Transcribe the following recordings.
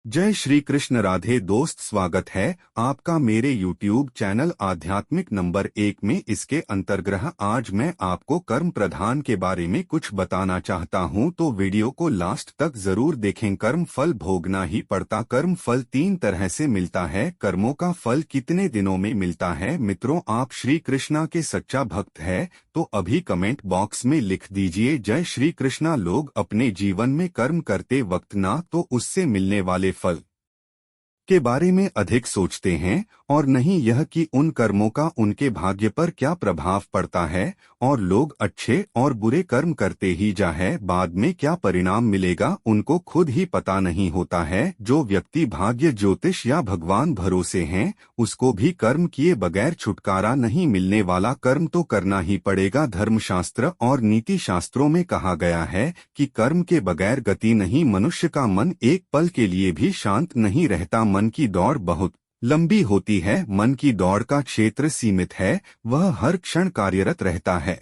जय श्री कृष्ण। राधे दोस्त, स्वागत है आपका मेरे YouTube चैनल आध्यात्मिक नंबर 1 में। इसके अंतर्गत आज मैं आपको कर्म प्रधान के बारे में कुछ बताना चाहता हूं, तो वीडियो को लास्ट तक जरूर देखें। कर्म फल भोगना ही पड़ता। कर्म फल 3 तरह से मिलता है। कर्मों का फल कितने दिनों में मिलता है? मित्रों, आप श्री कृष्णा के सच्चा भक्त है तो अभी कमेंट बॉक्स में लिख दीजिए जय श्री कृष्णा। लोग अपने जीवन में कर्म करते वक्त ना तो उससे मिलने वाले फल के बारे में अधिक सोचते हैं और नहीं यह कि उन कर्मों का उनके भाग्य पर क्या प्रभाव पड़ता है। और लोग अच्छे और बुरे कर्म करते ही जा है, बाद में क्या परिणाम मिलेगा उनको खुद ही पता नहीं होता है। जो व्यक्ति भाग्य ज्योतिष या भगवान भरोसे हैं, उसको भी कर्म किए बगैर छुटकारा नहीं मिलने वाला। कर्म तो करना ही पड़ेगा। धर्मशास्त्र और नीति शास्त्रों में कहा गया है कि कर्म के बगैर गति नहीं। मनुष्य का मन एक पल के लिए भी शांत नहीं रहता। मन की दौड़ बहुत लंबी होती है। मन की दौड़ का क्षेत्र सीमित है, वह हर क्षण कार्यरत रहता है।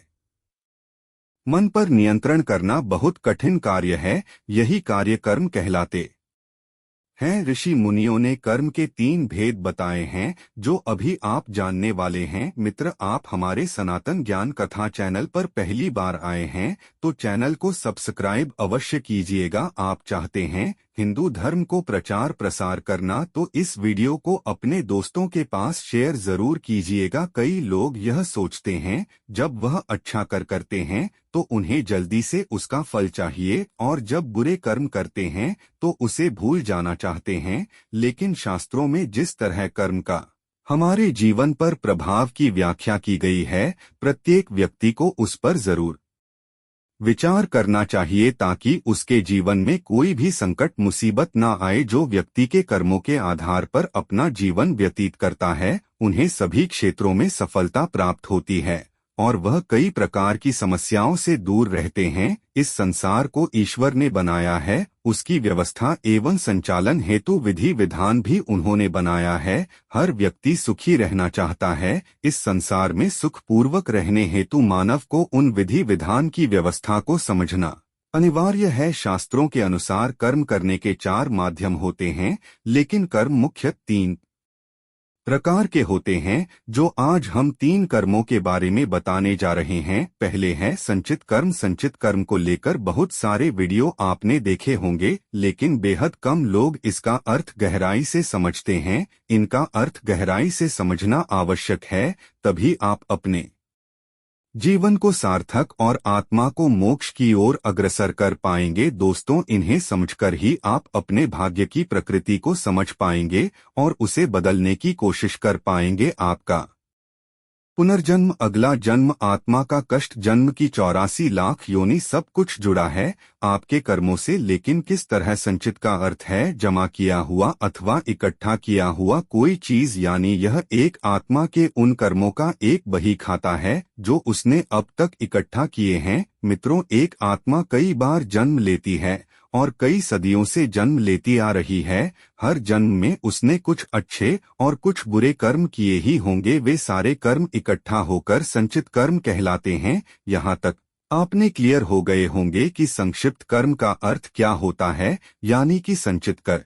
मन पर नियंत्रण करना बहुत कठिन कार्य है। यही कार्य कर्म कहलाते हैं। ऋषि मुनियों ने कर्म के 3 भेद बताए हैं जो अभी आप जानने वाले हैं। मित्र, आप हमारे सनातन ज्ञान कथा चैनल पर पहली बार आए हैं तो चैनल को सब्सक्राइब अवश्य कीजिएगा। आप चाहते हैं हिंदू धर्म को प्रचार प्रसार करना तो इस वीडियो को अपने दोस्तों के पास शेयर जरूर कीजिएगा। कई लोग यह सोचते हैं जब वह अच्छा करते हैं तो उन्हें जल्दी से उसका फल चाहिए, और जब बुरे कर्म करते हैं तो उसे भूल जाना चाहते हैं। लेकिन शास्त्रों में जिस तरह कर्म का हमारे जीवन पर प्रभाव की व्याख्या की गई है, प्रत्येक व्यक्ति को उस पर जरूर विचार करना चाहिए ताकि उसके जीवन में कोई भी संकट मुसीबत ना आए। जो व्यक्ति के कर्मों के आधार पर अपना जीवन व्यतीत करता है, उन्हें सभी क्षेत्रों में सफलता प्राप्त होती है और वह कई प्रकार की समस्याओं से दूर रहते हैं। इस संसार को ईश्वर ने बनाया है, उसकी व्यवस्था एवं संचालन हेतु विधि विधान भी उन्होंने बनाया है। हर व्यक्ति सुखी रहना चाहता है। इस संसार में सुखपूर्वक रहने हेतु मानव को उन विधि विधान की व्यवस्था को समझना अनिवार्य है। शास्त्रों के अनुसार कर्म करने के 4 माध्यम होते हैं, लेकिन कर्म मुख्य 3 प्रकार के होते हैं जो आज हम 3 कर्मों के बारे में बताने जा रहे हैं। पहले है संचित कर्म। संचित कर्म को लेकर बहुत सारे वीडियो आपने देखे होंगे, लेकिन बेहद कम लोग इसका अर्थ गहराई से समझते हैं। इनका अर्थ गहराई से समझना आवश्यक है, तभी आप अपने जीवन को सार्थक और आत्मा को मोक्ष की ओर अग्रसर कर पाएंगे। दोस्तों, इन्हें समझकर ही आप अपने भाग्य की प्रकृति को समझ पाएंगे और उसे बदलने की कोशिश कर पाएंगे। आपका पुनर्जन्म, अगला जन्म, आत्मा का कष्ट, जन्म की 84 लाख योनि, सब कुछ जुड़ा है आपके कर्मों से। लेकिन किस तरह संचित का अर्थ है जमा किया हुआ अथवा इकट्ठा किया हुआ कोई चीज, यानी यह एक आत्मा के उन कर्मों का एक बही खाता है जो उसने अब तक इकट्ठा किए हैं। मित्रों, एक आत्मा कई बार जन्म लेती है और कई सदियों से जन्म लेती आ रही है। हर जन्म में उसने कुछ अच्छे और कुछ बुरे कर्म किए ही होंगे। वे सारे कर्म इकट्ठा होकर संचित कर्म कहलाते हैं। यहाँ तक आपने क्लियर हो गए होंगे कि संक्षिप्त कर्म का अर्थ क्या होता है, यानी कि संचित कर्म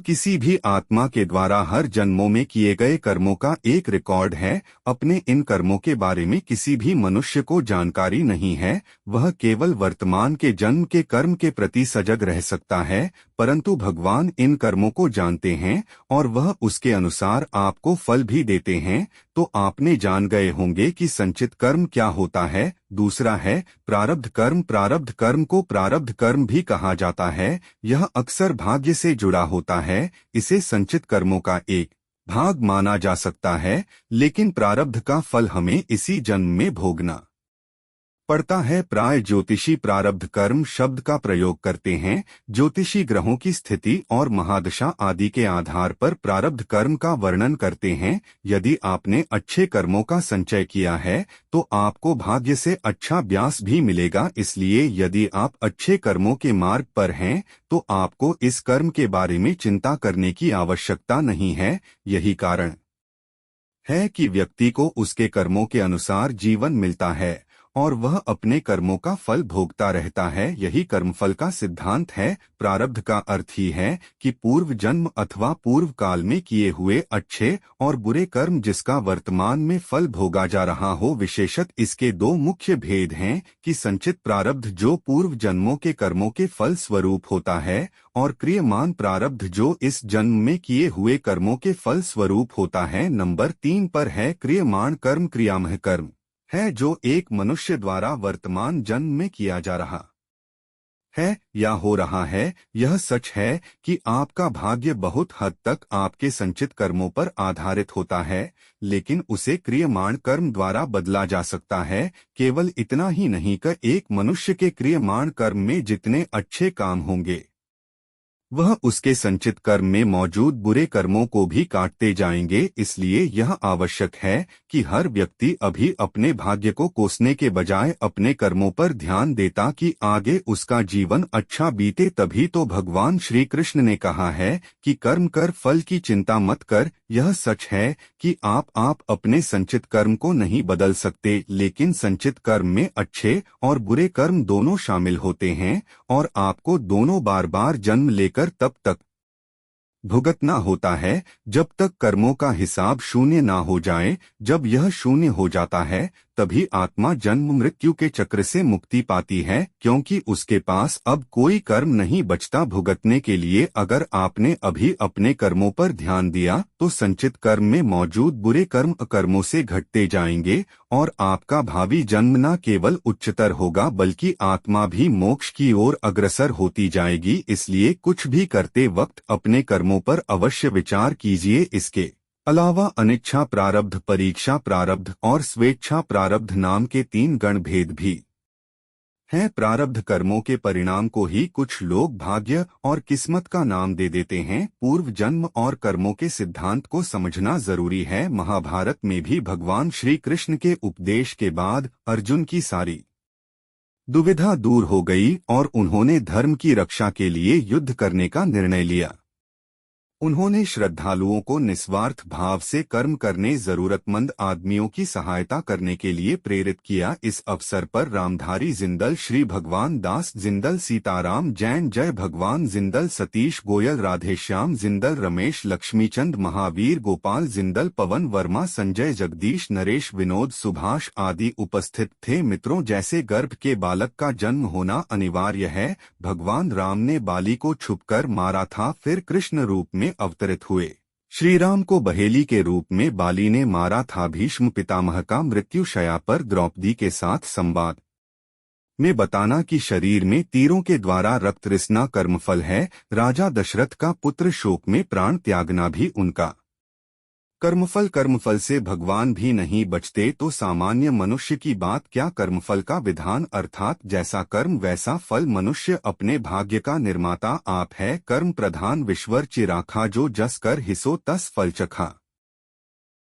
किसी भी आत्मा के द्वारा हर जन्मों में किए गए कर्मों का एक रिकॉर्ड है। अपने इन कर्मों के बारे में किसी भी मनुष्य को जानकारी नहीं है। वह केवल वर्तमान के जन्म के कर्म के प्रति सजग रह सकता है, परंतु भगवान इन कर्मों को जानते हैं और वह उसके अनुसार आपको फल भी देते हैं। तो आपने जान गए होंगे कि संचित कर्म क्या होता है। दूसरा है प्रारब्ध कर्म। प्रारब्ध कर्म को प्रारब्ध कर्म भी कहा जाता है। यह अक्सर भाग्य से जुड़ा होता है। इसे संचित कर्मों का एक भाग माना जा सकता है, लेकिन प्रारब्ध का फल हमें इसी जन्म में भोगना पड़ता है। प्राय ज्योतिषी प्रारब्ध कर्म शब्द का प्रयोग करते हैं। ज्योतिषी ग्रहों की स्थिति और महादशा आदि के आधार पर प्रारब्ध कर्म का वर्णन करते हैं। यदि आपने अच्छे कर्मों का संचय किया है तो आपको भाग्य से अच्छा ब्यास भी मिलेगा। इसलिए यदि आप अच्छे कर्मों के मार्ग पर हैं तो आपको इस कर्म के बारे में चिंता करने की आवश्यकता नहीं है। यही कारण है कि व्यक्ति को उसके कर्मों के अनुसार जीवन मिलता है और वह अपने कर्मों का फल भोगता रहता है। यही कर्मफल का सिद्धांत है। प्रारब्ध का अर्थ ही है कि पूर्व जन्म अथवा पूर्व काल में किए हुए अच्छे और बुरे कर्म जिसका वर्तमान में फल भोगा जा रहा हो। विशेषत इसके दो मुख्य भेद हैं कि संचित प्रारब्ध जो पूर्व जन्मों के कर्मों के फल स्वरूप होता है और क्रियमान प्रारब्ध जो इस जन्म में किए हुए कर्मों के फल स्वरूप होता है। नंबर 3 पर है क्रियमाण कर्म। क्रियामह कर्म है जो एक मनुष्य द्वारा वर्तमान जन्म में किया जा रहा है या हो रहा है। यह सच है कि आपका भाग्य बहुत हद तक आपके संचित कर्मों पर आधारित होता है, लेकिन उसे क्रियमाण कर्म द्वारा बदला जा सकता है। केवल इतना ही नहीं कि एक मनुष्य के क्रियमाण कर्म में जितने अच्छे काम होंगे वह उसके संचित कर्म में मौजूद बुरे कर्मों को भी काटते जाएंगे। इसलिए यह आवश्यक है कि हर व्यक्ति अभी अपने भाग्य को कोसने के बजाय अपने कर्मों पर ध्यान देता कि आगे उसका जीवन अच्छा बीते। तभी तो भगवान श्री कृष्ण ने कहा है कि कर्म कर, फल की चिंता मत कर। यह सच है कि आप अपने संचित कर्म को नहीं बदल सकते, लेकिन संचित कर्म में अच्छे और बुरे कर्म दोनों शामिल होते हैं और आपको दोनों बार बार जन्म लेकर तब तक भुगतना होता है जब तक कर्मों का हिसाब शून्य ना हो जाए। जब यह शून्य हो जाता है तभी आत्मा जन्म मृत्यु के चक्र से मुक्ति पाती है, क्योंकि उसके पास अब कोई कर्म नहीं बचता भुगतने के लिए। अगर आपने अभी अपने कर्मों पर ध्यान दिया तो संचित कर्म में मौजूद बुरे कर्म अकर्मों से घटते जाएंगे और आपका भावी जन्म न केवल उच्चतर होगा बल्कि आत्मा भी मोक्ष की ओर अग्रसर होती जाएगी। इसलिए कुछ भी करते वक्त अपने कर्मों पर अवश्य विचार कीजिए। इसके अलावा अनिच्छा प्रारब्ध, परीक्षा प्रारब्ध और स्वेच्छा प्रारब्ध नाम के 3 गण भेद भी हैं। प्रारब्ध कर्मों के परिणाम को ही कुछ लोग भाग्य और किस्मत का नाम दे देते हैं। पूर्व जन्म और कर्मों के सिद्धांत को समझना जरूरी है। महाभारत में भी भगवान श्री कृष्ण के उपदेश के बाद अर्जुन की सारी दुविधा दूर हो गई और उन्होंने धर्म की रक्षा के लिए युद्ध करने का निर्णय लिया। उन्होंने श्रद्धालुओं को निस्वार्थ भाव से कर्म करने, जरूरतमंद आदमियों की सहायता करने के लिए प्रेरित किया। इस अवसर पर रामधारी जिंदल, श्री भगवान दास जिंदल, सीताराम जैन, जय भगवान जिंदल, सतीश गोयल, राधेश्याम जिंदल, रमेश लक्ष्मीचंद, महावीर गोपाल जिंदल, पवन वर्मा, संजय जगदीश, नरेश, विनोद, सुभाष आदि उपस्थित थे। मित्रों, जैसे गर्भ के बालक का जन्म होना अनिवार्य है, भगवान राम ने बाली को छुपकर मारा था, फिर कृष्ण रूप में अवतरित हुए। श्री राम को बहेली के रूप में बाली ने मारा था। भीष्म पितामह का मृत्यु शैया पर द्रौपदी के साथ संवाद में बताना कि शरीर में तीरों के द्वारा रक्त रिसना कर्मफल है। राजा दशरथ का पुत्र शोक में प्राण त्यागना भी उनका कर्मफल। कर्मफल से भगवान भी नहीं बचते तो सामान्य मनुष्य की बात क्या। कर्मफल का विधान अर्थात जैसा कर्म वैसा फल। मनुष्य अपने भाग्य का निर्माता आप है। कर्म प्रधान विश्वर चिराखा, जो जस कर हिसो तस फल चखा।